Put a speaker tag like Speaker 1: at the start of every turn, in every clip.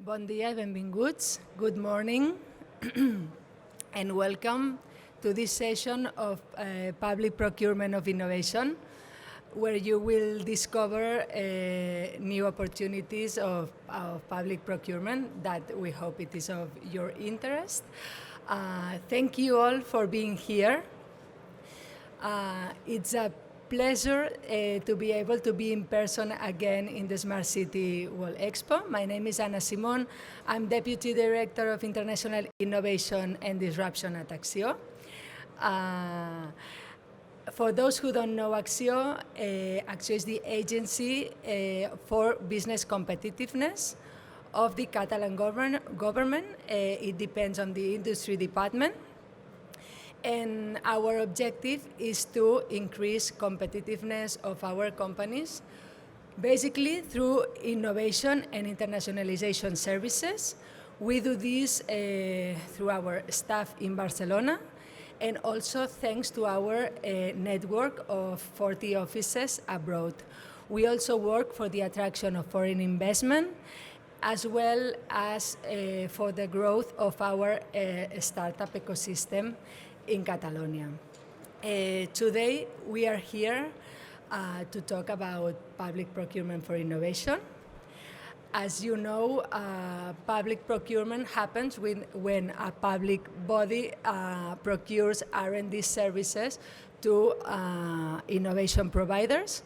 Speaker 1: Bon dia, benvinguts. Good morning, and welcome to this session of Public Procurement of Innovation, where you will discover new opportunities of public procurement that we hope it is of your interest. Thank you all for being here. It's a pleasure to be able to be in person again in the Smart City World Expo. My name is Ana Simon. I'm Deputy Director of International Innovation and Disruption at Axio. For those who don't know Axio, Axio is the agency for business competitiveness of the Catalan government. It depends on the industry department. And our objective is to increase competitiveness of our companies, basically through innovation and internationalization services. We do this through our staff in Barcelona, and also thanks to our network of 40 offices abroad. We also work for the attraction of foreign investment, as well as for the growth of our startup ecosystem in Catalonia. Today we are here to talk about public procurement for innovation. As you know, public procurement happens when a public body procures R&D services to innovation providers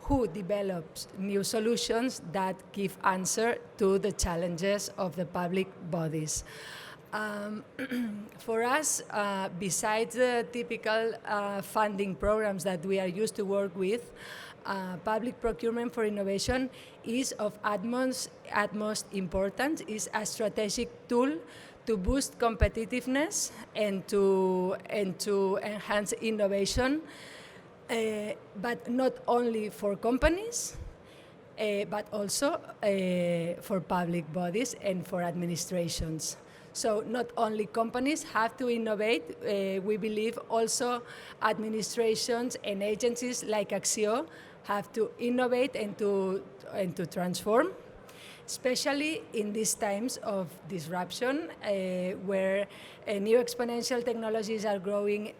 Speaker 1: who develops new solutions that give answer to the challenges of the public bodies. For us, besides the typical funding programs that we are used to work with, public procurement for innovation is of utmost importance, is a strategic tool to boost competitiveness and to enhance innovation, but not only for companies, but also for public bodies and for administrations. So not only companies have to innovate, we believe also administrations and agencies like Axio have to innovate and to transform, especially in these times of disruption, where new exponential technologies are growing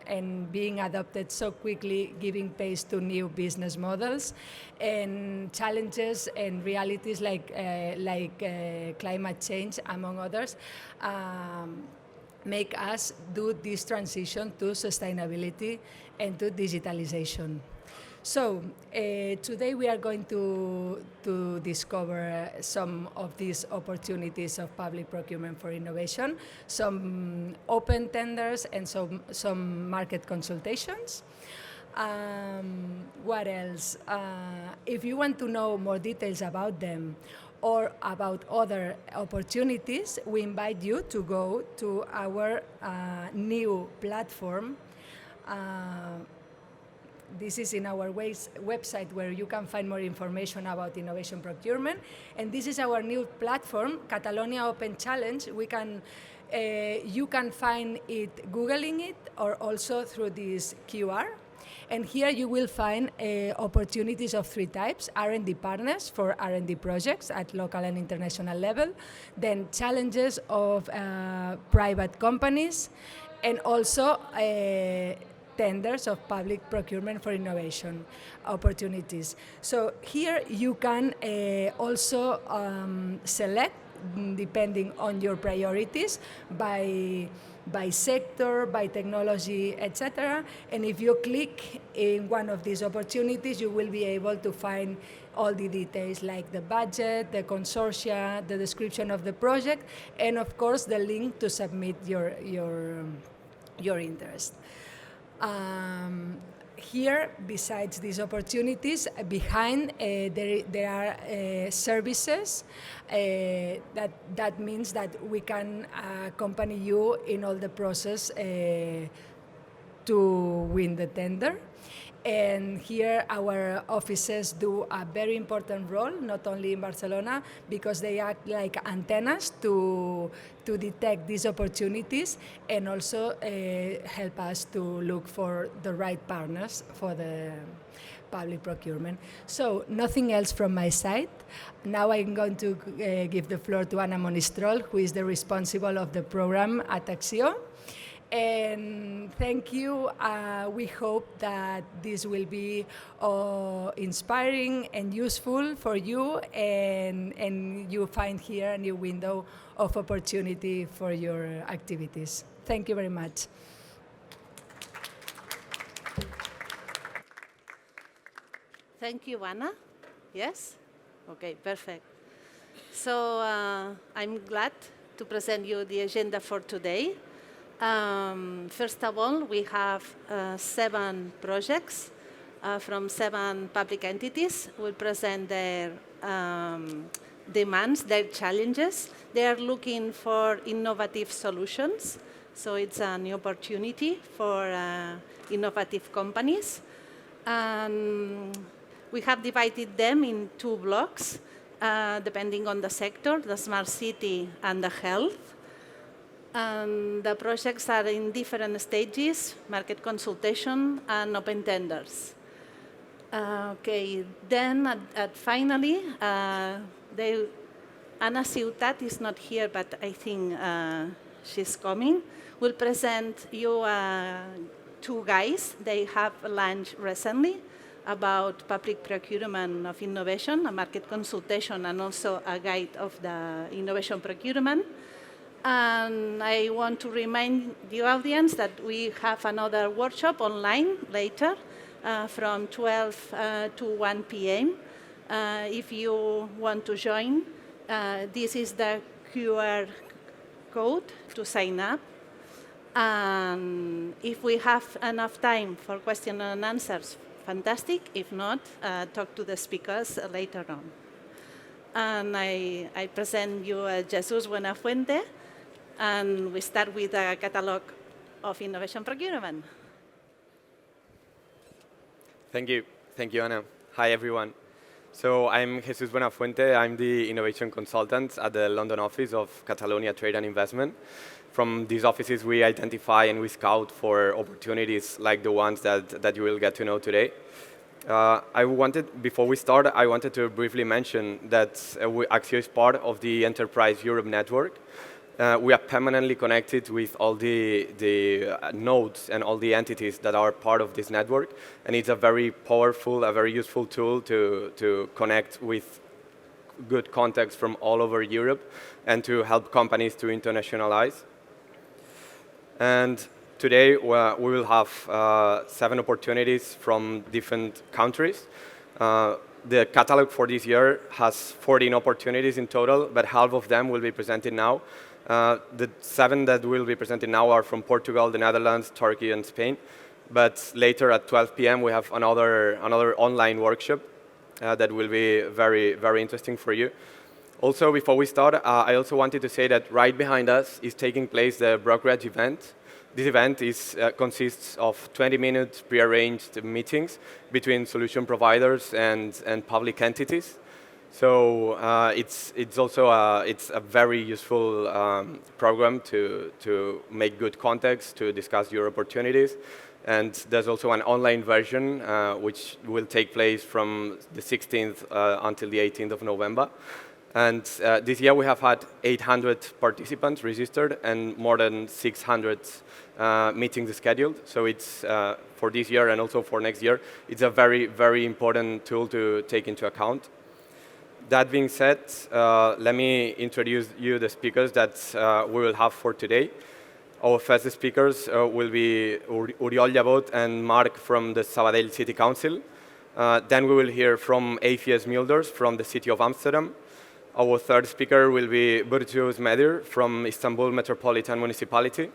Speaker 1: and being adopted so quickly, giving pace to new business models, and challenges and realities like climate change, among others, make us do this transition to sustainability and to digitalization. So today we are going to discover some of these opportunities of public procurement for innovation, some open tenders and some market consultations. What else? If you want to know more details about them or about other opportunities, we invite you to go to our new platform. This is in our website, where you can find more information about innovation procurement. And this is our new platform, Catalonia Open Challenge. You can find it Googling it, or also through this QR. And here you will find opportunities of three types: R&D partners for R&D projects at local and international level, then challenges of private companies, and also tenders of public procurement for innovation opportunities. So here you can also select, depending on your priorities, by sector, by technology, etc. And if you click in one of these opportunities, you will be able to find all the details, like the budget, the consortia, the description of the project, and of course the link to submit your interest. Here, besides these opportunities, behind there are services. That means that we can accompany you in all the process to win the tender. And here our offices do a very important role, not only in Barcelona, because they act like antennas to detect these opportunities and also help us to look for the right partners for the public procurement. So nothing else from my side. Now I'm going to give the floor to Ana Monistrol, who is the responsible of the program at Acció. And thank you. We hope that this will be inspiring and useful for you, and you find here a new window of opportunity for your activities. Thank you very much.
Speaker 2: Thank you, Anna. Yes? Okay, perfect. So I'm glad to present you the agenda for today. First of all, we have 7 projects from 7 public entities. We'll present their demands, their challenges. They are looking for innovative solutions. So it's a new opportunity for innovative companies. We have divided them in 2 blocks, depending on the sector, the smart city and the health. And the projects are in different stages: market consultation and open tenders. Okay, then finally, Anna Ciutat is not here, but I think she's coming. We'll present you 2 guys. They have launched recently about public procurement of innovation, a market consultation, and also a guide of the innovation procurement. And I want to remind the audience that we have another workshop online later from 12 to 1 p.m. If you want to join, this is the QR code to sign up. And if we have enough time for questions and answers, fantastic. If not, talk to the speakers later on. And I present you Jesus Buenafuente. And we start with a catalog of innovation procurement.
Speaker 3: Thank you, Ana. Hi, everyone. So I'm Jesus Buenafuente. I'm the innovation consultant at the London office of Catalonia Trade and Investment. From these offices, we identify and we scout for opportunities like the ones that you will get to know today. Before we start, I wanted to briefly mention that Acció is part of the Enterprise Europe network. We are permanently connected with all the nodes and all the entities that are part of this network, and it's a very powerful, a very useful tool to connect with good contacts from all over Europe and to help companies to internationalize. And today we will have 7 opportunities from different countries. The catalog for this year has 14 opportunities in total, but half of them will be presented now. The 7 that will be presented now are from Portugal, the Netherlands, Turkey, and Spain. But later at 12 p.m. we have another online workshop that will be very, very interesting for you. Also, before we start, I also wanted to say that right behind us is taking place the brokerage event. This event consists of 20-minute prearranged meetings between solution providers and public entities. So it's a very useful program to make good contacts, to discuss your opportunities. And there's also an online version which will take place from the 16th until the 18th of November. And this year we have had 800 participants registered and more than 600 meetings scheduled. So it's for this year and also for next year, it's a very, very important tool to take into account. That being said, let me introduce you the speakers that we will have for today. Our first speakers will be Oriol Llavot and Marc from the Sabadell City Council. Then we will hear from AFS Mulders from the City of Amsterdam. Our third speaker will be Burcu Özmedir from Istanbul Metropolitan Municipality.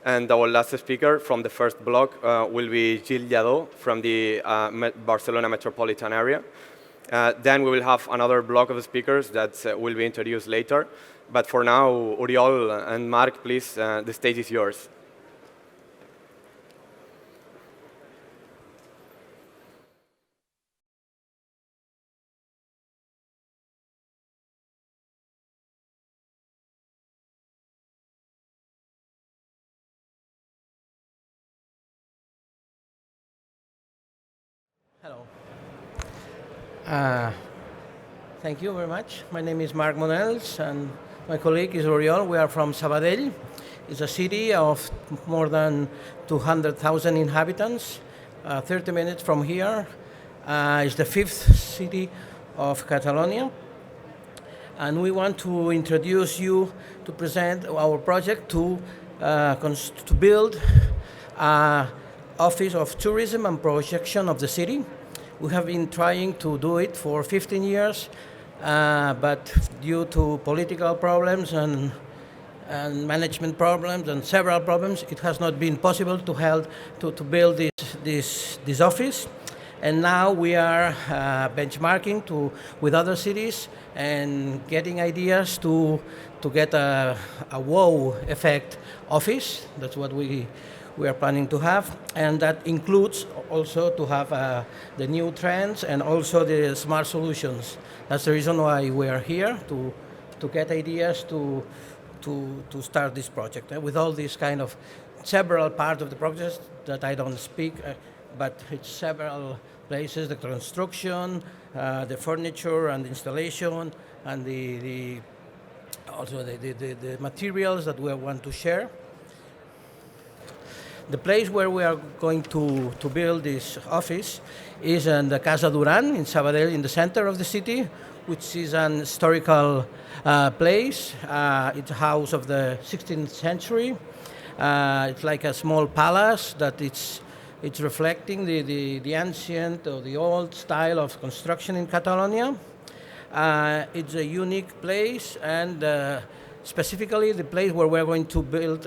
Speaker 3: And our last speaker from the first block will be Gilles Lladó from the Barcelona Metropolitan area. Then we will have another block of speakers that will be introduced later. But for now, Oriol and Marc, please, the stage is yours.
Speaker 4: Uh, Thank you very much. My name is Marc Monels, and my colleague is Oriol. We are from Sabadell. It's a city of more than 200,000 inhabitants, 30 minutes from here. It's the fifth city of Catalonia. And we want to introduce you to present our project to build an office of tourism and projection of the city. We have been trying to do it for 15 years, but due to political problems and management problems and several problems, it has not been possible to build this office. And now we are benchmarking with other cities and getting ideas to get a wow effect office. That's what we are planning to have, and that includes also to have the new trends and also the smart solutions. That's the reason why we are here, to get ideas to start this project. With all these kind of several parts of the project that I don't speak, but it's several places: the construction, the furniture and the installation, and also the materials that we want to share. The place where we are going to build this office is in the Casa Duran in Sabadell, in the center of the city, which is an historical place. It's a house of the 16th century. It's like a small palace that it's reflecting the ancient or the old style of construction in Catalonia. It's a unique place, and specifically the place where we're going to build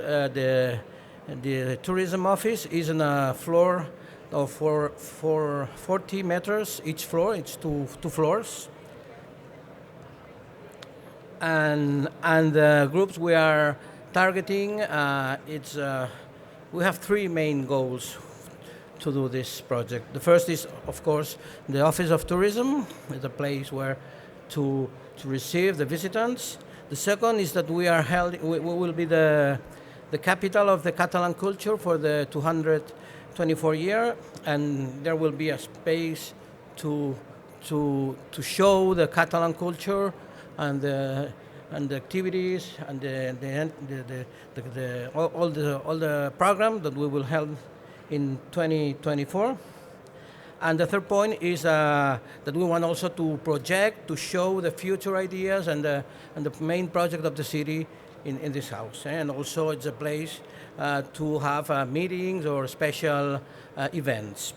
Speaker 4: the tourism office is on a floor of for 40 meters each floor. It's two floors. And the groups we are targeting, we have three main goals to do this project. The first is, of course, the Office of Tourism. It's a place where to receive the visitors. The second is that we will be the capital of the Catalan culture for the 224 year, and there will be a space to show the Catalan culture and the activities and all the program that we will have in 2024. And the third point is that we want also to project, to show the future ideas and the main project of the city in this house. And also it's a place to have meetings or special events.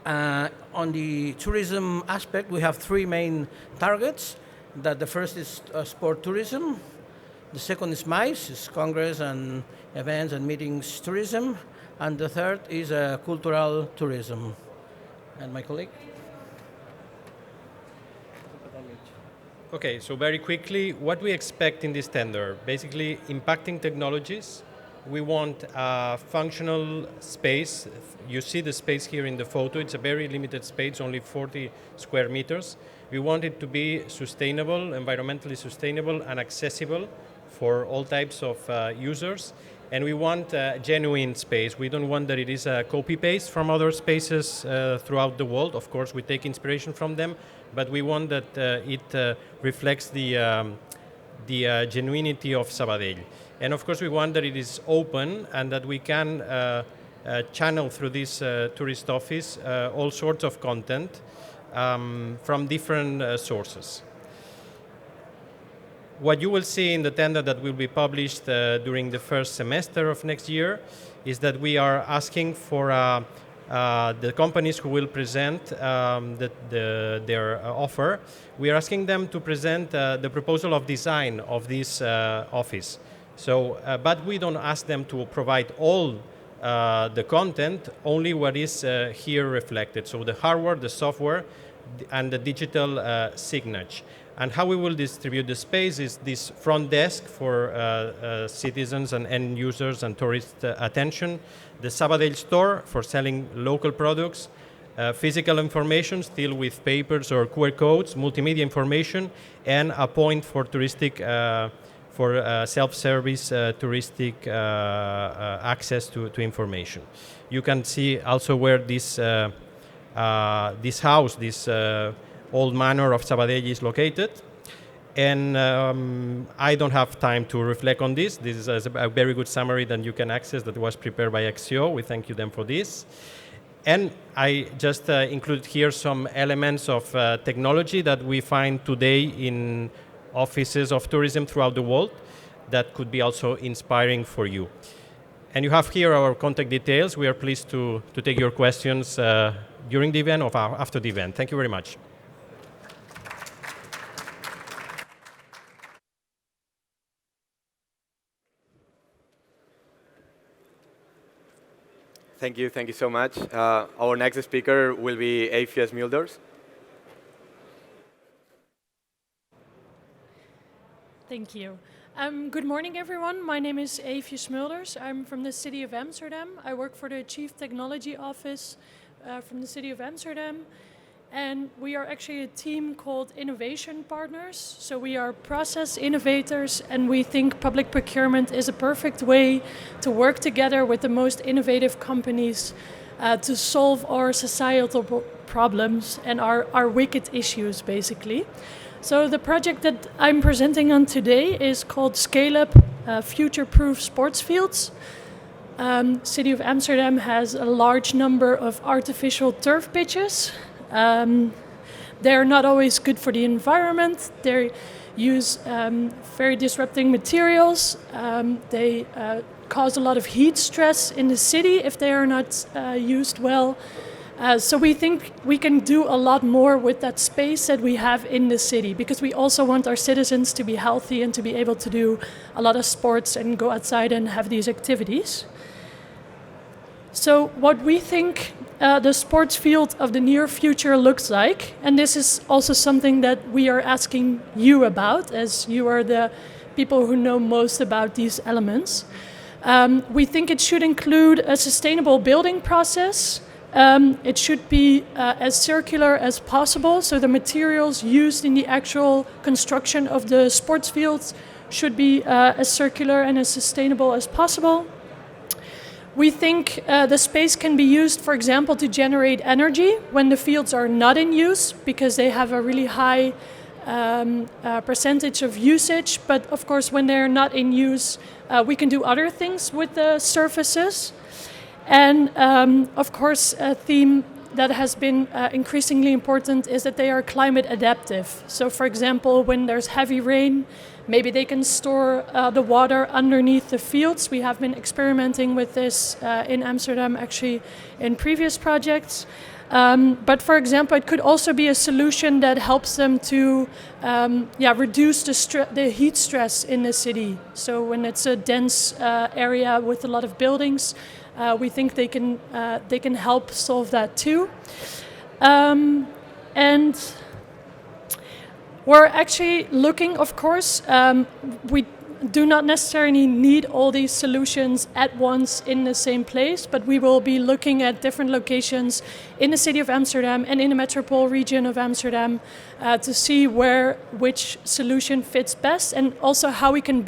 Speaker 4: On the tourism aspect, we have three main targets. That the first is sport tourism. The second is MICE, is Congress and events and meetings tourism. And the third is cultural tourism. And my colleague?
Speaker 5: Okay, so very quickly, what we expect in this tender, basically impacting technologies. We want a functional space. You see the space here in the photo. It's a very limited space, only 40 square meters. We want it to be sustainable, environmentally sustainable and accessible for all types of users. And we want a genuine space. We don't want that it is a copy-paste from other spaces throughout the world. Of course, we take inspiration from them, but we want that it reflects the genuinity of Sabadell. And of course, we want that it is open and that we can channel through this tourist office all sorts of content from different sources. What you will see in the tender that will be published during the first semester of next year is that we are asking for the companies who will present their offer. We are asking them to present the proposal of design of this office. So, but we don't ask them to provide all the content, only what is here reflected. So the hardware, the software, and the digital signage. And how we will distribute the space is this front desk for citizens and end users and tourist attention, the Sabadell store for selling local products, physical information still with papers or QR codes, multimedia information, and a point for touristic, for self-service touristic access to information. You can see also where this house, this old manor of Sabadell is located. And I don't have time to reflect on this. This is a very good summary that you can access that was prepared by Expo. We thank you them for this. And I just included here some elements of technology that we find today in offices of tourism throughout the world that could be also inspiring for you. And you have here our contact details. We are pleased to take your questions during the event or after the event. Thank you very much.
Speaker 3: Thank you so much. Our next speaker will be Eefje Smulders.
Speaker 6: Thank you. Good morning, everyone. My name is Eefje Smulders. I'm from the City of Amsterdam. I work for the Chief Technology Office from the City of Amsterdam. And we are actually a team called Innovation Partners. So we are process innovators, and we think public procurement is a perfect way to work together with the most innovative companies to solve our societal problems and our wicked issues, basically. So the project that I'm presenting on today is called Scale Up Future-Proof Sports Fields. City of Amsterdam has a large number of artificial turf pitches. They're not always good for the environment. They use very disrupting materials. They cause a lot of heat stress in the city if they are not used well. So we think we can do a lot more with that space that we have in the city, because we also want our citizens to be healthy and to be able to do a lot of sports and go outside and have these activities. So what we think the sports field of the near future looks like, and this is also something that we are asking you about, as you are the people who know most about these elements. We think it should include a sustainable building process. It should be as circular as possible, so the materials used in the actual construction of the sports fields should be as circular and as sustainable as possible. We think the space can be used, for example, to generate energy when the fields are not in use, because they have a really high percentage of usage. But of course, when they're not in use, we can do other things with the surfaces. And of course, a theme that has been increasingly important is that they are climate adaptive. So for example, when there's heavy rain, maybe they can store the water underneath the fields. We have been experimenting with this in Amsterdam, actually, in previous projects. But for example, it could also be a solution that helps them to reduce the heat stress in the city. So when it's a dense area with a lot of buildings, we think they can help solve that too. And we're actually looking, of course, we do not necessarily need all these solutions at once in the same place, but we will be looking at different locations in the city of Amsterdam and in the metropolitan region of Amsterdam to see which solution fits best, and also how we can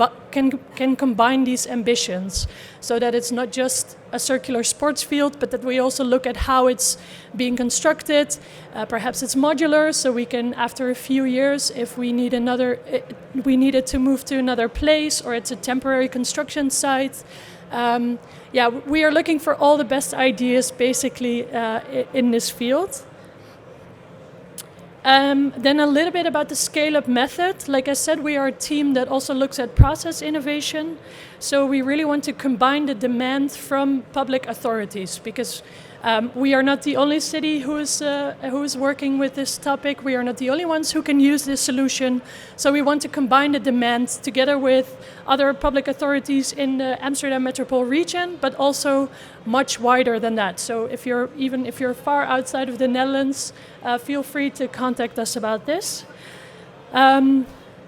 Speaker 6: combine these ambitions, so that it's not just a circular sports field, but that we also look at how it's being constructed. Perhaps it's modular, so we can, after a few years, if we need it to move to another place, or it's a temporary construction site. We are looking for all the best ideas, basically, in this field. Then a little bit about the scale-up method. Like I said, we are a team that also looks at process innovation. So we really want to combine the demand from public authorities, because we are not the only city who is working with this topic. We are not the only ones who can use this solution. So we want to combine the demand together with other public authorities in the Amsterdam metropolitan region, but also much wider than that. So if you're far outside of the Netherlands, feel free to contact us about this.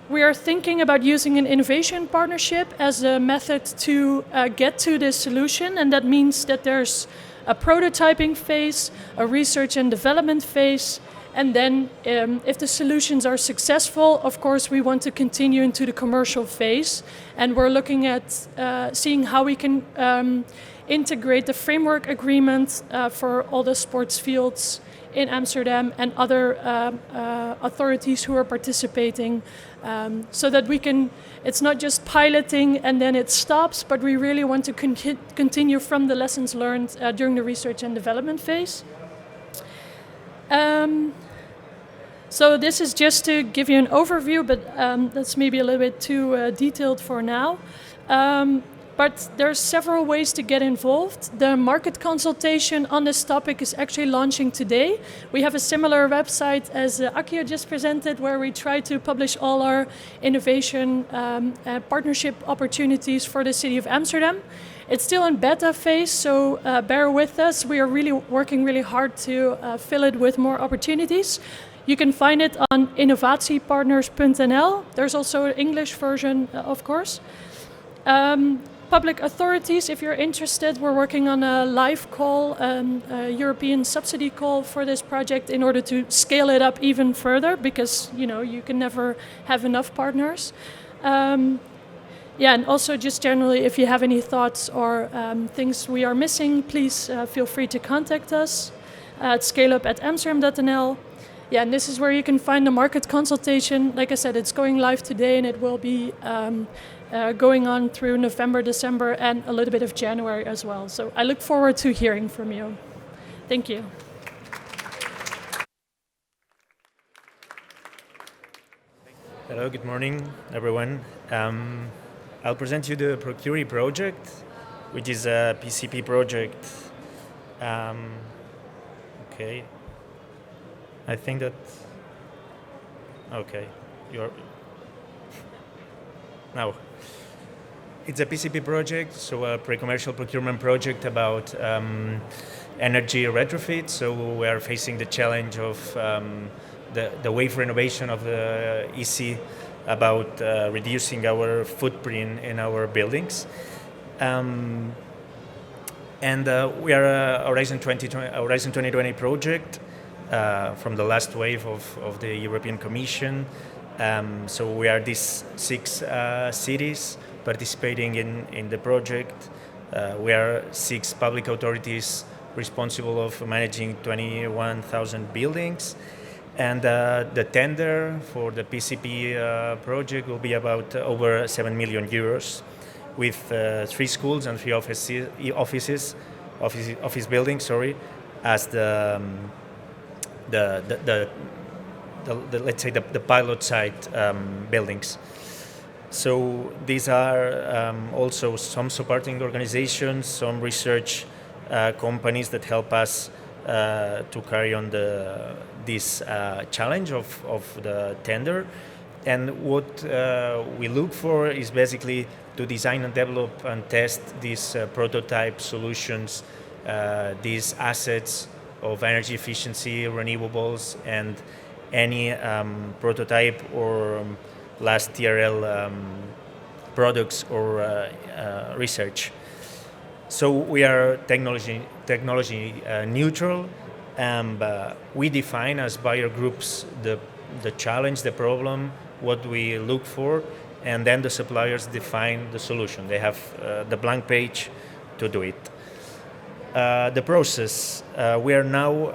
Speaker 6: We are thinking about using an innovation partnership as a method to get to this solution, and that means that there's a prototyping phase, a research and development phase, and then if the solutions are successful, of course, we want to continue into the commercial phase, and we're looking at seeing how we can integrate the framework agreement for all the sports fields in Amsterdam and other authorities who are participating, so that we can, it's not just piloting and then it stops, but we really want to continue from the lessons learned during the research and development phase. So this is just to give you an overview, but that's maybe a little bit too detailed for now. But there's several ways to get involved. The market consultation on this topic is actually launching today. We have a similar website as Akio just presented, where we try to publish all our innovation partnership opportunities for the city of Amsterdam. It's still in beta phase, so bear with us. We are really working really hard to fill it with more opportunities. You can find it on innovatiepartners.nl. There's also an English version, of course. Public authorities, if you're interested, we're working on a live call, a European subsidy call for this project in order to scale it up even further, because you can never have enough partners. Yeah, and also just generally, if you have any thoughts or things we are missing, please feel free to contact us at scaleup@amsterdam.nl. Yeah, and this is where you can find the market consultation. Like I said, it's going live today, and it will be going on through November, December, and a little bit of January as well. So I look forward to hearing from you. Thank you.
Speaker 7: Hello, good morning, everyone. I'll present you the Procure project, which is a PCP project. Okay. I think that. Okay, you're. Now, it's a PCP project, so a pre-commercial procurement project about energy retrofit. So we are facing the challenge of the wave renovation of the EC about reducing our footprint in our buildings. And we are a Horizon 2020 project from the last wave of the European Commission. So we are these 6 cities participating in the project. We are 6 public authorities responsible of managing 21,000 buildings. And the tender for the PCP project will be about over 7 million euros, with 3 schools and 3 office buildings, as the let's say the pilot site buildings. So these are also some supporting organizations, some research companies that help us to carry on this challenge of the tender. And what we look for is basically to design and develop and test these prototype solutions, these assets of energy efficiency, renewables, and any prototype or last TRL products or research. So we are technology neutral, and we define as buyer groups the challenge, the problem, what we look for, and then the suppliers define the solution. They have the blank page to do it. The process, we are now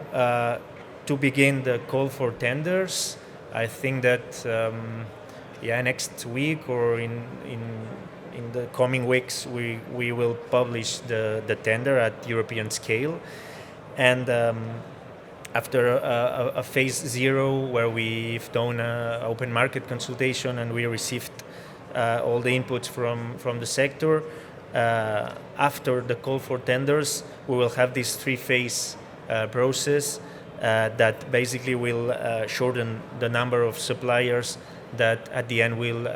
Speaker 7: to begin the call for tenders. I think that next week or in the coming weeks we will publish the tender at European scale. And after a phase 0 where we've done an open market consultation and we received all the inputs from the sector, after the call for tenders, we will have this 3-phase process that basically will shorten the number of suppliers that at the end will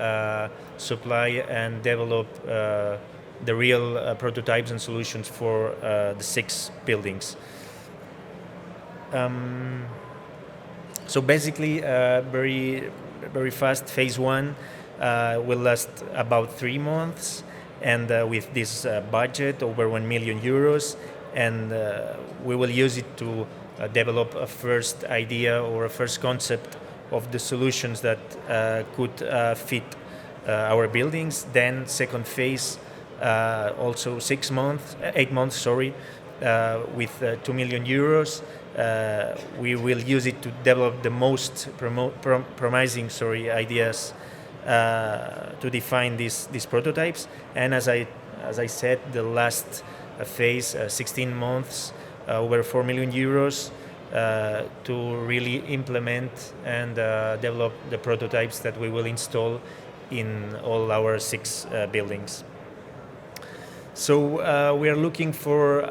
Speaker 7: supply and develop the real prototypes and solutions for the 6 buildings. So basically, very fast, phase 1 will last about 3 months, and with this budget over 1 million euros, and we will use it to develop a first idea or a first concept of the solutions that could fit our buildings. Then second phase, also 8 months, with 2 million euros. We will use it to develop the most promising ideas to define these prototypes. And as I said, the last phase, 16 months, over 4 million euros to really implement and develop the prototypes that we will install in all our 6 buildings. So we are looking for,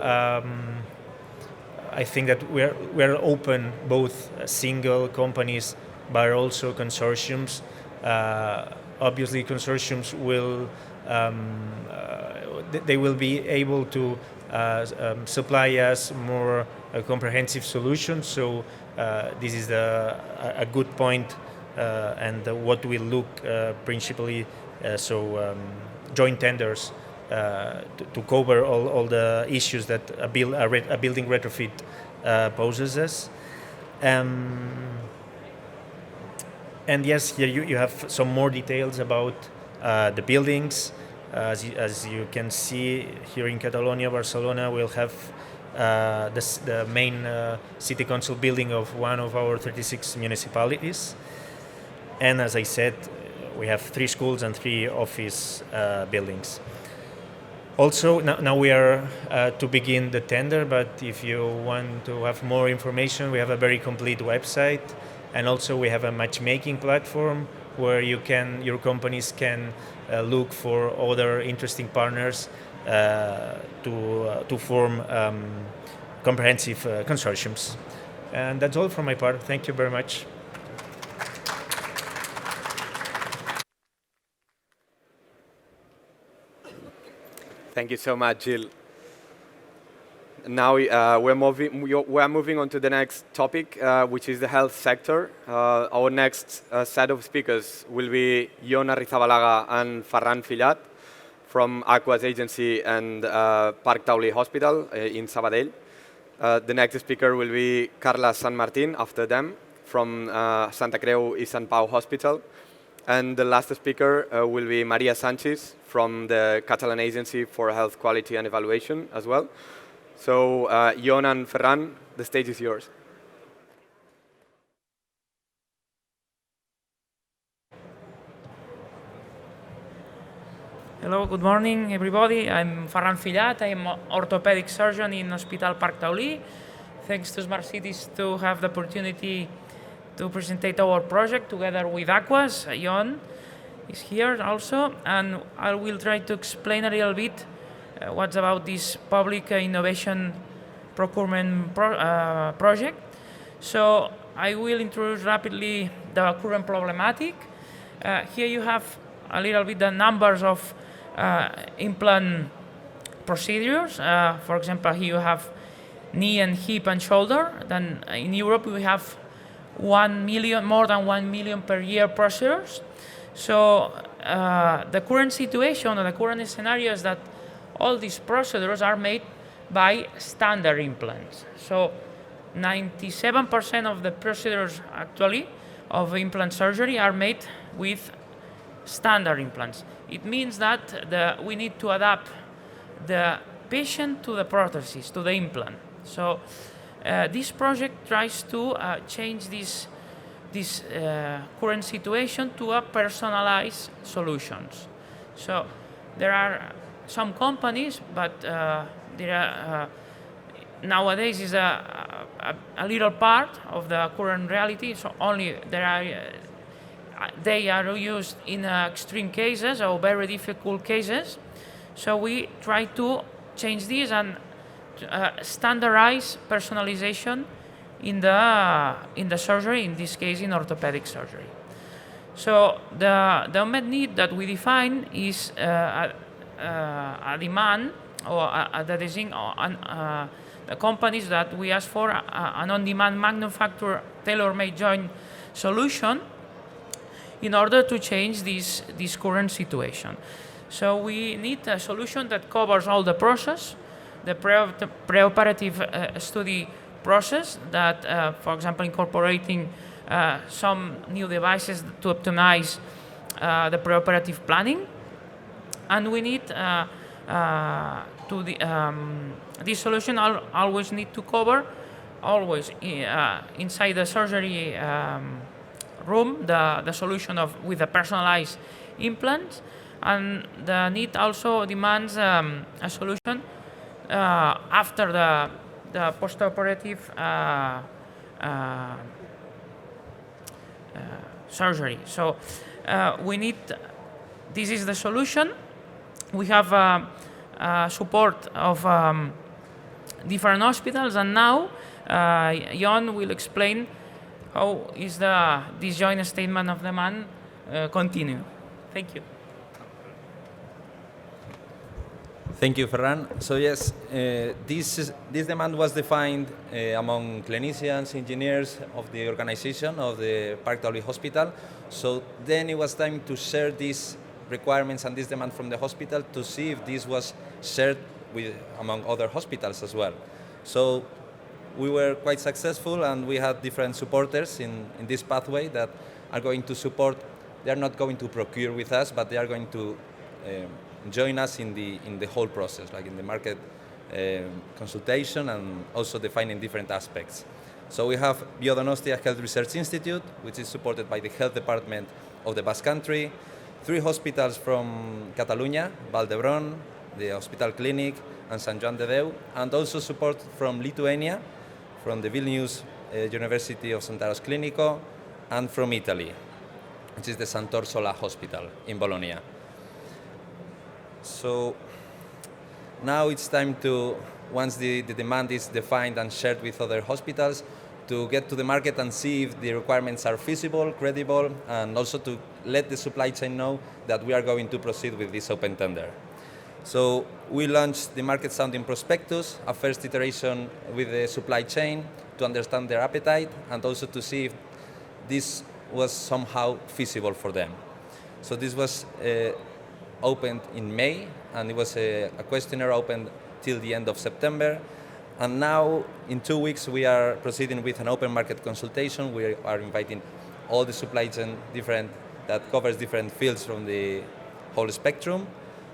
Speaker 7: I think that we're open, both single companies but also consortiums. Obviously consortiums will they will be able to supply us more comprehensive solutions. So this is a good point, and what we look principally. Joint tenders to cover all the issues that a building retrofit poses us. And yes, here you have some more details about the buildings. As you can see here in Catalonia, Barcelona will have the main city council building of one of our 36 municipalities. And as I said, we have 3 schools and 3 office buildings. Also, now we are to begin the tender, but if you want to have more information, we have a very complete website. And also we have a matchmaking platform where your companies can look for other interesting partners to form comprehensive consortiums. And that's all from my part. Thank you very much.
Speaker 3: Thank you so much, Gil. Now we're moving on to the next topic, which is the health sector. Our next set of speakers will be Jon Arrizabalaga and Ferran Fillat from Aquas Agency and Parc Taulí Hospital in Sabadell. The next speaker will be Carla San Martin after them from Santa Creu i Sant Pau Hospital. And the last speaker will be Maria Sanchez from the Catalan Agency for Health Quality and Evaluation as well. So, Jon and Ferran, the stage is yours.
Speaker 8: Hello, good morning, everybody. I'm Ferran Fillat. I'm an orthopedic surgeon in Hospital Parc Taulí. Thanks to Smart Cities to have the opportunity to present our project together with Aquas. Jon is here also, and I will try to explain a little bit what's about this public innovation procurement project. So I will introduce rapidly the current problematic. Here you have a little bit the numbers of implant procedures. For example, here you have knee and hip and shoulder. Then in Europe we have 1 million, more than 1 million per year procedures. So the current situation or the current scenario is that all these procedures are made by standard implants. So 97% of the procedures actually of implant surgery are made with standard implants. It means that we need to adapt the patient to the prosthesis, to the implant. So this project tries to change this current situation to a personalized solutions. So there are some companies, but there are, nowadays is a little part of the current reality. So only they are used in extreme cases or very difficult cases. So we try to change this and standardize personalization in the surgery, in this case in orthopedic surgery. So the unmet need that we define is a demand or the companies that we ask for an on-demand manufacturer tailor-made joint solution in order to change this current situation. So we need a solution that covers all the process, the preoperative study process that, for example, incorporating some new devices to optimize the preoperative planning. And we need this solution always need to cover always inside the surgery room the solution with a personalized implant, and the need also demands a solution after the postoperative surgery. So we need, this is the solution. We have support of different hospitals, and now Jon will explain how is this joint statement of demand continue. Thank you.
Speaker 9: Thank you, Ferran. So yes, this demand was defined among clinicians, engineers of the organization of the Parc Taulí Hospital. So then it was time to share these requirements and this demand from the hospital to see if this was shared among other hospitals as well. So we were quite successful, and we had different supporters in this pathway that are going to support. They are not going to procure with us, but they are going to join us in the whole process, like in the market consultation and also defining different aspects. So we have Biodonostia Health Research Institute, which is supported by the Health Department of the Basque Country, 3 hospitals from Catalunya, Vall d'Hebron, the Hospital Clinic, and Sant Joan de Déu, and also support from Lithuania, from the Vilnius University of Santaros Clinico, and from Italy, which is the Sant'Orsola Hospital in Bologna. So now it's time to, once the demand is defined and shared with other hospitals, to get to the market and see if the requirements are feasible, credible, and also to let the supply chain know that we are going to proceed with this open tender. So we launched the market sounding prospectus, a first iteration with the supply chain to understand their appetite and also to see if this was somehow feasible for them. So this was opened in May, and it was a questionnaire opened till the end of September. And now, in 2 weeks, we are proceeding with an open market consultation. We are inviting all the supply chain that covers different fields from the whole spectrum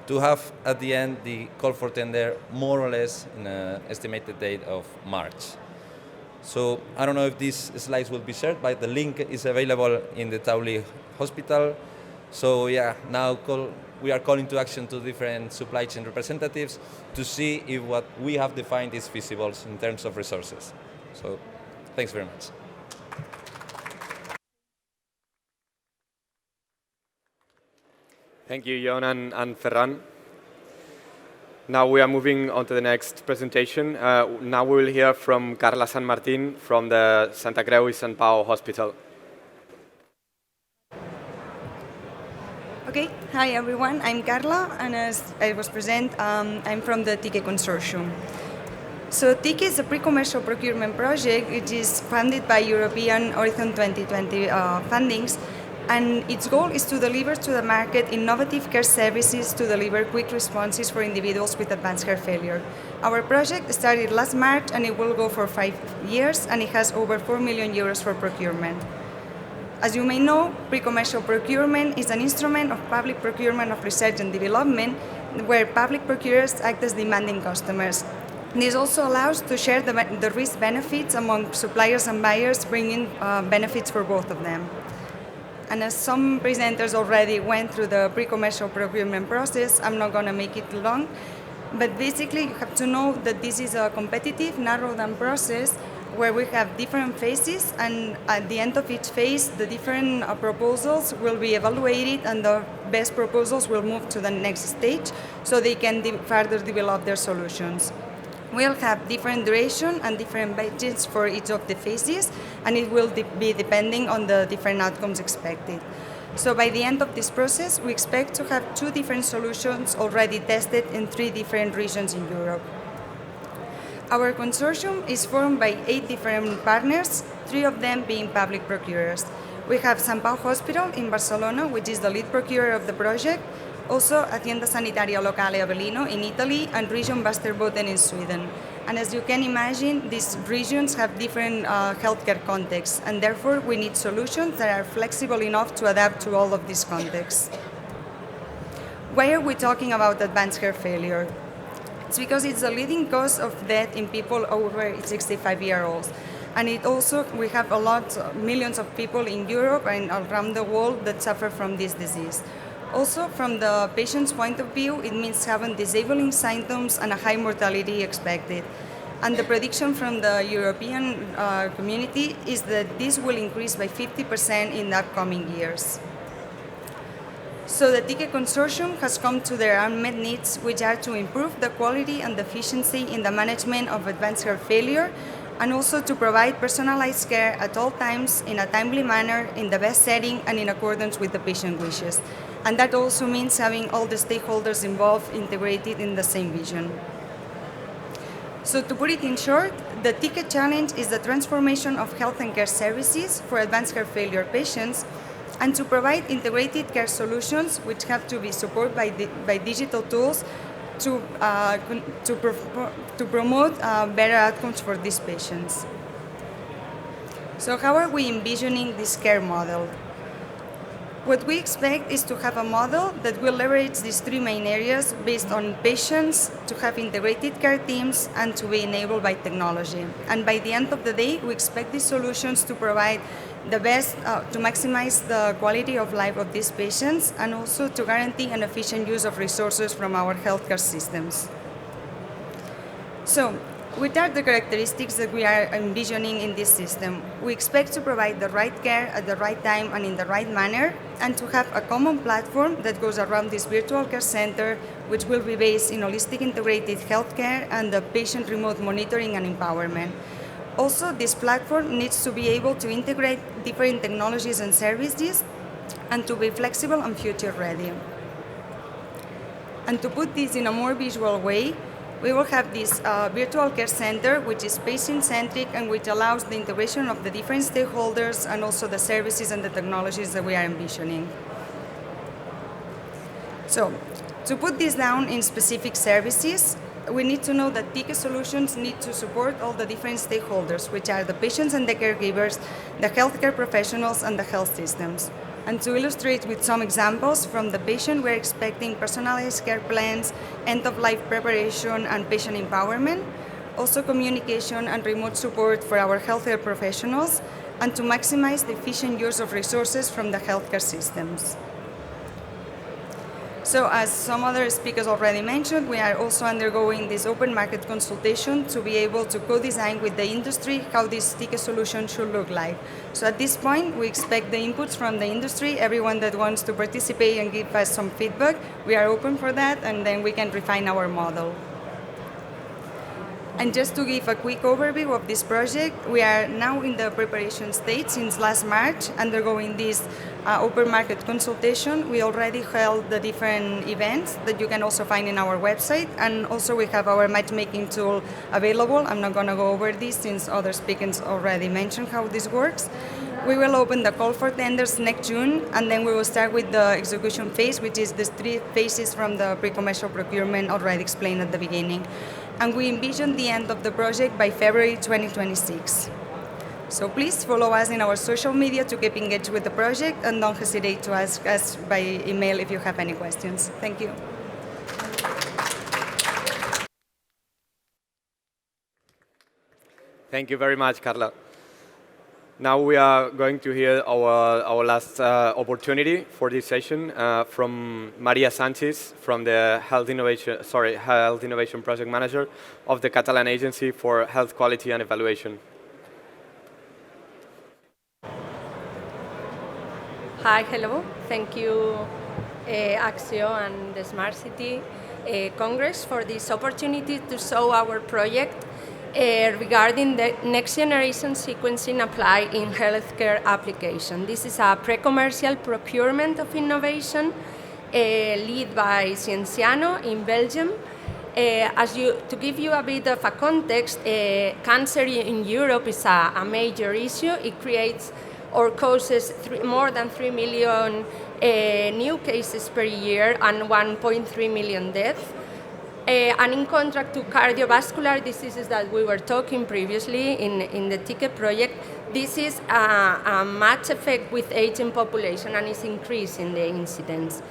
Speaker 9: to have, at the end, the call for tender more or less in an estimated date of March. So I don't know if these slides will be shared, but the link is available in the Taulí Hospital. So yeah, now we are calling to action to different supply chain representatives to see if what we have defined is feasible in terms of resources. So thanks very much.
Speaker 3: Thank you, Jon and Ferran. Now we are moving on to the next presentation. Now we will hear from Carla San Martin from the Santa Creu i Sant Pau Hospital.
Speaker 10: Okay, hi everyone, I'm Carla, and as I was present, I'm from the TICE Consortium. So TICE is a pre-commercial procurement project which is funded by European Horizon 2020 fundings, and its goal is to deliver to the market innovative care services to deliver quick responses for individuals with advanced heart failure. Our project started last March, and it will go for 5 years, and it has over 4 million euros for procurement. As you may know, pre-commercial procurement is an instrument of public procurement of research and development where public procurers act as demanding customers. This also allows to share the risk benefits among suppliers and buyers, bringing benefits for both of them. And as some presenters already went through the pre-commercial procurement process, I'm not going to make it long, but basically you have to know that this is a competitive, narrowed-down process where we have different phases, and at the end of each phase, the different proposals will be evaluated, and the best proposals will move to the next stage so they can further develop their solutions. We'll have different duration and different budgets for each of the phases, and it will be depending on the different outcomes expected. So by the end of this process, we expect to have 2 different solutions already tested in 3 different regions in Europe. Our consortium is formed by 8 different partners, 3 of them being public procurers. We have Sant Pau Hospital in Barcelona, which is the lead procurer of the project, also Azienda Sanitaria Locale Avellino in Italy, and Region Västerbotten in Sweden. And as you can imagine, these regions have different healthcare contexts, and therefore we need solutions that are flexible enough to adapt to all of these contexts. Why are we talking about advanced heart failure? It's because it's the leading cause of death in people over 65 years old. And it also, we have millions of people in Europe and around the world that suffer from this disease. Also, from the patient's point of view, it means having disabling symptoms and a high mortality expected. And the prediction from the European community is that this will increase by 50% in the upcoming years. So the TICE Consortium has come to their unmet needs, which are to improve the quality and efficiency in the management of advanced heart failure, and also to provide personalized care at all times in a timely manner, in the best setting, and in accordance with the patient wishes. And that also means having all the stakeholders involved integrated in the same vision. So to put it in short, the TICE challenge is the transformation of health and care services for advanced heart failure patients, and to provide integrated care solutions which have to be supported by digital tools to promote better outcomes for these patients. So how are we envisioning this care model? What we expect is to have a model that will leverage these three main areas based on patients, to have integrated care teams, and to be enabled by technology. And by the end of the day, we expect these solutions to provide the best, to maximize the quality of life of these patients, and also to guarantee an efficient use of resources from our healthcare systems. So, what are the characteristics that we are envisioning in this system? We expect to provide the right care at the right time and in the right manner, and to have a common platform that goes around this virtual care center, which will be based in holistic integrated healthcare and the patient remote monitoring and empowerment. Also, this platform needs to be able to integrate different technologies and services, and to be flexible and future ready. And to put this in a more visual way, we will have this virtual care center, which is patient-centric and which allows the integration of the different stakeholders and also the services and the technologies that we are envisioning. So, to put this down in specific services, we need to know that TICE solutions need to support all the different stakeholders, which are the patients and the caregivers, the healthcare professionals, and the health systems. And to illustrate with some examples, from the patient, we're expecting personalized care plans, end-of-life preparation, and patient empowerment, also communication and remote support for our healthcare professionals, and to maximize the efficient use of resources from the healthcare systems. So as some other speakers already mentioned, we are also undergoing this open market consultation to be able to co-design with the industry how this TICE solution should look like. So at this point, we expect the inputs from the industry, everyone that wants to participate and give us some feedback. We are open for that, and then we can refine our model. And just to give a quick overview of this project, we are now in the preparation stage since last March, undergoing this open market consultation. We already held the different events that you can also find in our website, and also we have our matchmaking tool available. I'm not going to go over this since other speakers already mentioned how this works. We will open the call for tenders next June, and then we will start with the execution phase, which is the 3 phases from the pre-commercial procurement already explained at the beginning. And we envision the end of the project by February 2026. So please follow us in our social media to keep engaged with the project, and don't hesitate to ask us by email if you have any questions. Thank you.
Speaker 3: Thank you very much, Carla. Now we are going to hear our last opportunity for this session from Maria Sanchez, from the Health Innovation Project Manager of the Catalan Agency for Health Quality and Evaluation.
Speaker 11: Hi, hello. Thank you, Axio and the Smart City Congress for this opportunity to show our project regarding the next generation sequencing applied in healthcare application. This is a pre-commercial procurement of innovation led by Cienciano in Belgium. To give you a bit of a context, cancer in Europe is a major issue. It creates or causes more than 3 million new cases per year and 1.3 million deaths. And in contrast to cardiovascular diseases that we were talking previously in the TICE project, this is a match effect with aging population and is increasing the incidence.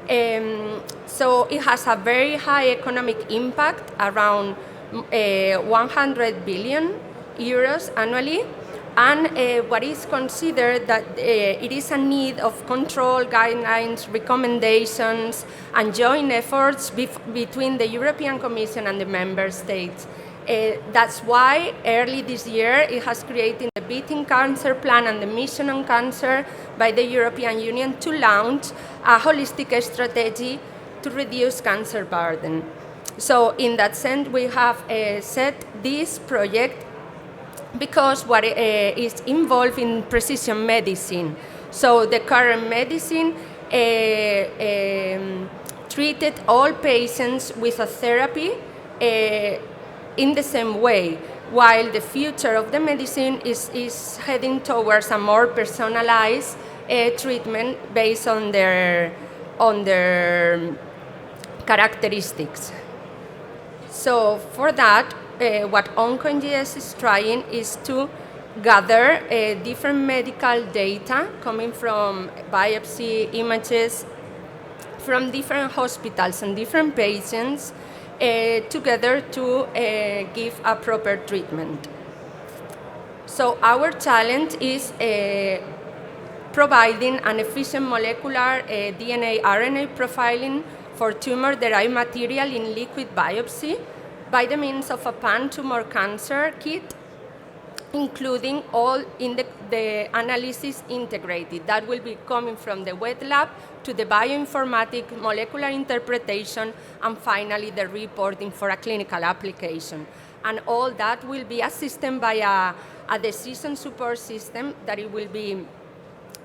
Speaker 11: So it has a very high economic impact, around 100 billion euros annually. And what is considered that it is a need of control, guidelines, recommendations, and joint efforts between the European Commission and the member states. That's why early this year it has created the Beating Cancer Plan and the Mission on Cancer by the European Union to launch a holistic strategy to reduce cancer burden. So in that sense, we have set this project because what is involved in precision medicine. So the current medicine treated all patients with a therapy in the same way, while the future of the medicine is heading towards a more personalized treatment based on their characteristics. So for that, what OncoNGS is trying is to gather different medical data coming from biopsy images from different hospitals and different patients together to give a proper treatment. So our challenge is providing an efficient molecular DNA RNA profiling for tumor-derived material in liquid biopsy by the means of a pan-tumor cancer kit, including all in the analysis integrated. That will be coming from the wet lab to the bioinformatic molecular interpretation, and finally the reporting for a clinical application. And all that will be assisted by a decision support system that it will be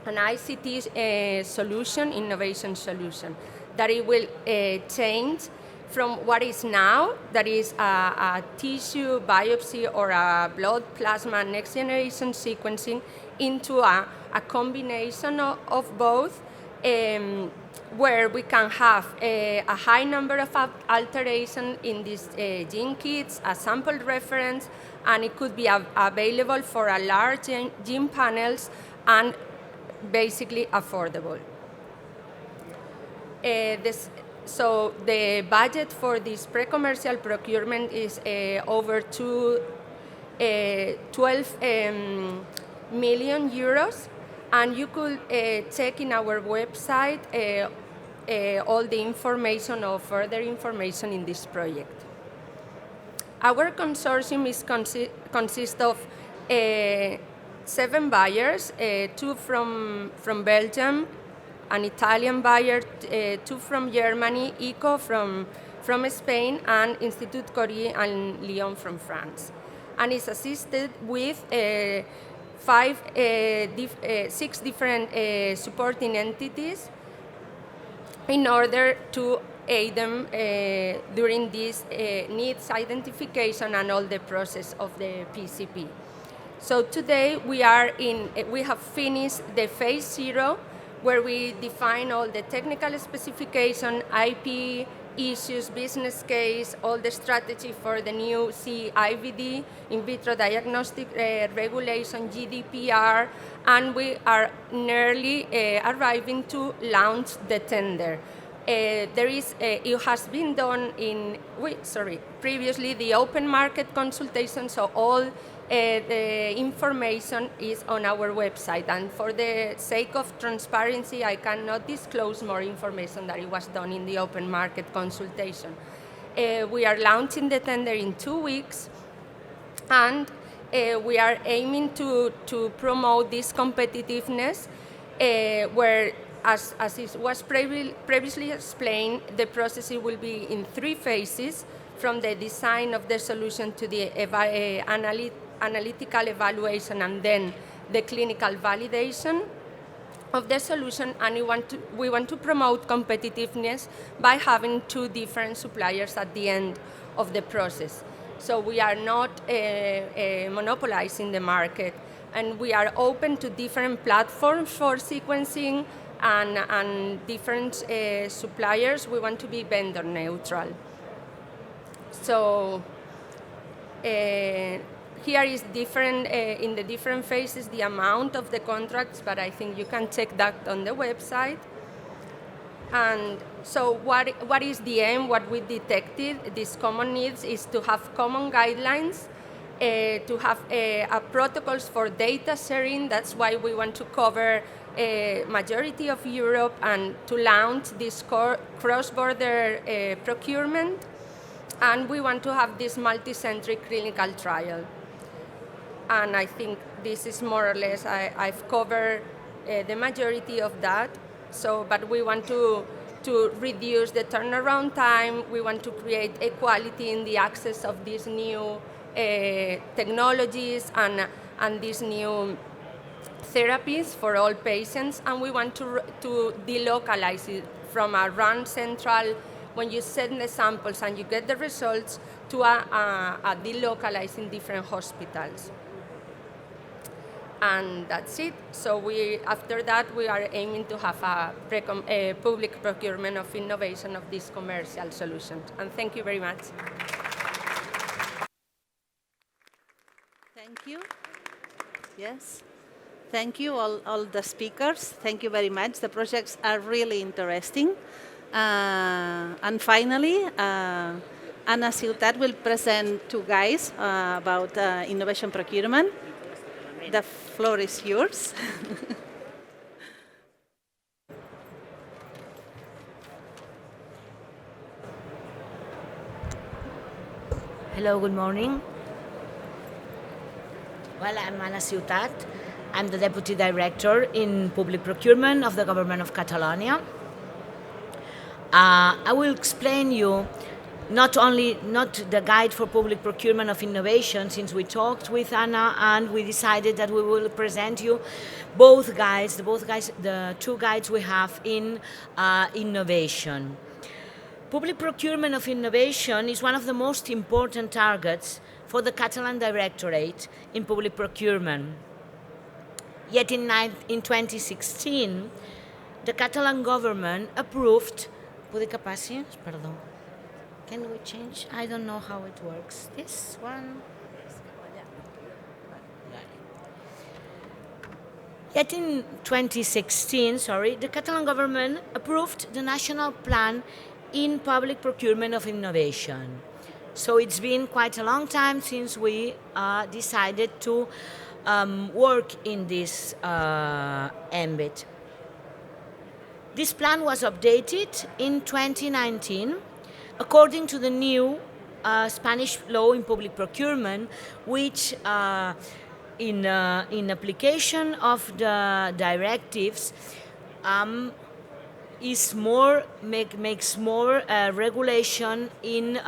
Speaker 11: an ICT solution, innovation solution, that it will change from what is now, that is a tissue biopsy or a blood plasma next generation sequencing, into a combination of both, where we can have a high number of alterations in these gene kits, a sample reference, and it could be available for a large gene panels and basically affordable. So the budget for this pre-commercial procurement is over 12 million euros, and you could check in our website all the information or further information in this project. Our consortium consists of 7 buyers, 2 from Belgium, an Italian buyer, 2 from Germany, ECO from Spain, and Institut Curie and Lyon from France. And it's assisted with 6 different supporting entities in order to aid them during this needs identification and all the process of the PCP. So today we have finished the phase 0, where we define all the technical specification, IP issues, business case, all the strategy for the new CIVD, in vitro diagnostic regulation, GDPR, and we are nearly arriving to launch the tender. It has been done previously the open market consultation, so all the information is on our website, and for the sake of transparency, I cannot disclose more information that it was done in the open market consultation. We are launching the tender in 2 weeks, and we are aiming to promote this competitiveness, where, as it was previously explained, the process will be in 3 phases, from the design of the solution to the analytical evaluation, and then the clinical validation of the solution. And we want to promote competitiveness by having 2 different suppliers at the end of the process. So we are not monopolizing the market, and we are open to different platforms for sequencing and different suppliers. We want to be vendor neutral. So here is different, in the different phases, the amount of the contracts, but I think you can check that on the website. And so what is the aim? What we detected, these common needs, is to have common guidelines, to have protocols for data sharing. That's why we want to cover a majority of Europe and to launch this cross-border procurement. And we want to have this multi-centric clinical trial. And I think this is more or less, I've covered the majority of that. So, but we want to reduce the turnaround time. We want to create equality in the access of these new technologies and these new therapies for all patients. And we want to delocalize it from a run central, when you send the samples and you get the results, to a delocalized in different hospitals. And that's it. So after that, we are aiming to have a public procurement of innovation of these commercial solutions. And thank you very much.
Speaker 2: Thank you. Yes. Thank you, all the speakers. Thank you very much. The projects are really interesting. And finally, Ana Ciutat will present two guys about innovation procurement. The floor is yours.
Speaker 12: Hello, good morning. Well, I'm Ana Ciutat. I'm the Deputy Director in Public Procurement of the Government of Catalonia. I will explain you not the guide for public procurement of innovation, since we talked with Anna and we decided that we will present you the two guides we have in innovation. Public procurement of innovation is one of the most important targets for the Catalan Directorate in public procurement. Yet in 2016, the Catalan government approved. Can we change? I don't know how it works. This one. Yet in 2016, the Catalan government approved the national plan in public procurement of innovation. So it's been quite a long time since we decided to work in this ambit. This plan was updated in 2019 according to the new Spanish law in public procurement, which in application of the directives makes more regulation in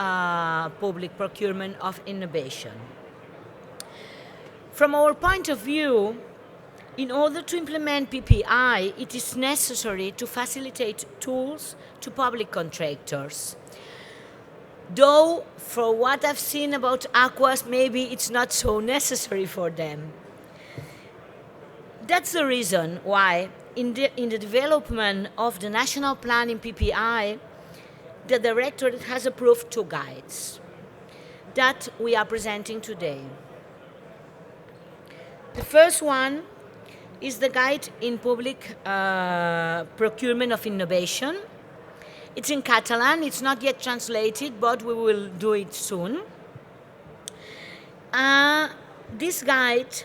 Speaker 12: public procurement of innovation. From our point of view, in order to implement PPI, it is necessary to facilitate tools to public contractors. Though, for what I've seen about aquas, maybe it's not so necessary for them. That's the reason why, in the development of the national plan in PPI, the Directorate has approved two guides that we are presenting today. The first one is the guide in public procurement of innovation. It's in Catalan. It's not yet translated, but we will do it soon. This guide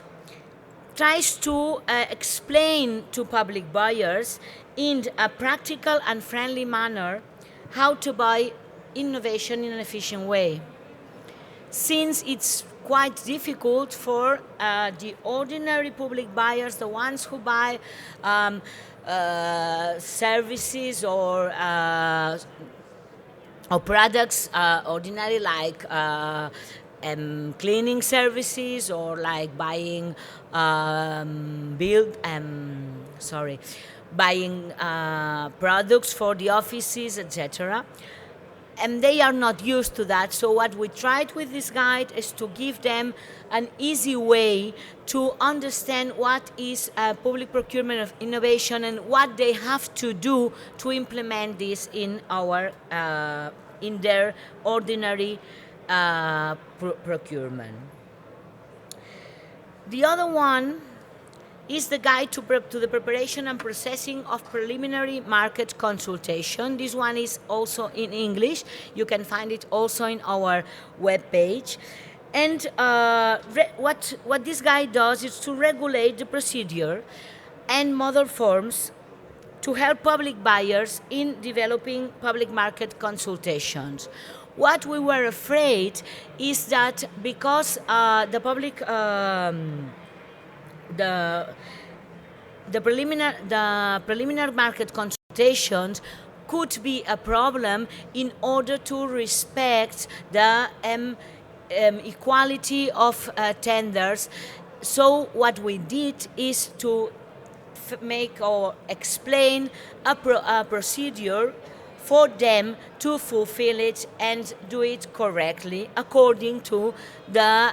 Speaker 12: tries to explain to public buyers in a practical and friendly manner how to buy innovation in an efficient way. Since it's quite difficult for the ordinary public buyers, the ones who buy services or products ordinarily, like cleaning services, or like buying products for the offices, etc. And they are not used to that. So what we tried with this guide is to give them an easy way to understand what is public procurement of innovation and what they have to do to implement this in their ordinary procurement. The other one is the guide to the preparation and processing of preliminary market consultation. This one is also in English. You can find it also in our webpage. And what this guide does is to regulate the procedure and model forms to help public buyers in developing public market consultations. What we were afraid is that because the preliminary market consultations could be a problem in order to respect the equality of tenders. So what we did is to make or explain a procedure for them to fulfill it and do it correctly according to the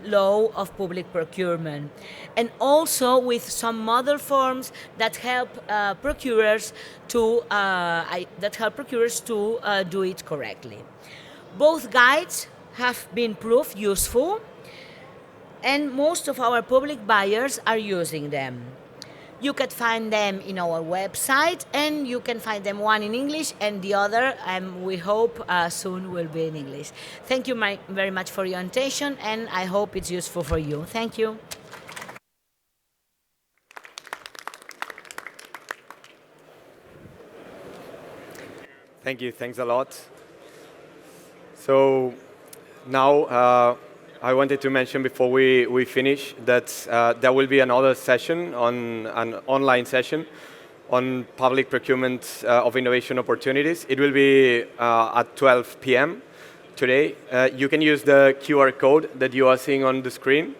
Speaker 12: law of public procurement, and also with some model forms that help procurers to do it correctly. Both guides have been proved useful, and most of our public buyers are using them. You can find them in our website, and you can find them one in English and the other, we hope soon will be in English. Thank you very much for your attention, and I hope it's useful for you. Thank you.
Speaker 3: Thank you. Thanks a lot. So now I wanted to mention before we finish that there will be another session, an online session on public procurement of innovation opportunities. It will be at 12 p.m. today. You can use the QR code that you are seeing on the screen,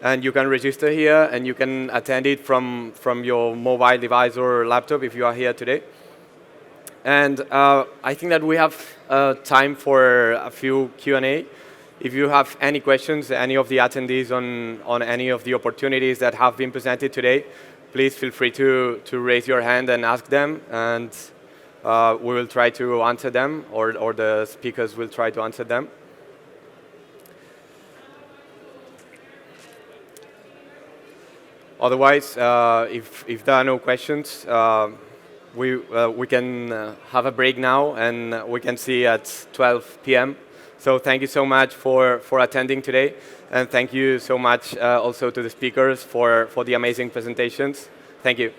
Speaker 3: and you can register here, and you can attend it from your mobile device or laptop if you are here today. And I think that we have time for a few Q&A. If you have any questions, any of the attendees on any of the opportunities that have been presented today, please feel free to raise your hand and ask them, and we will try to answer them, or the speakers will try to answer them. Otherwise, if there are no questions, we can have a break now, and we can see at 12 p.m. So thank you so much for attending today, and thank you so much also to the speakers for the amazing presentations. Thank you.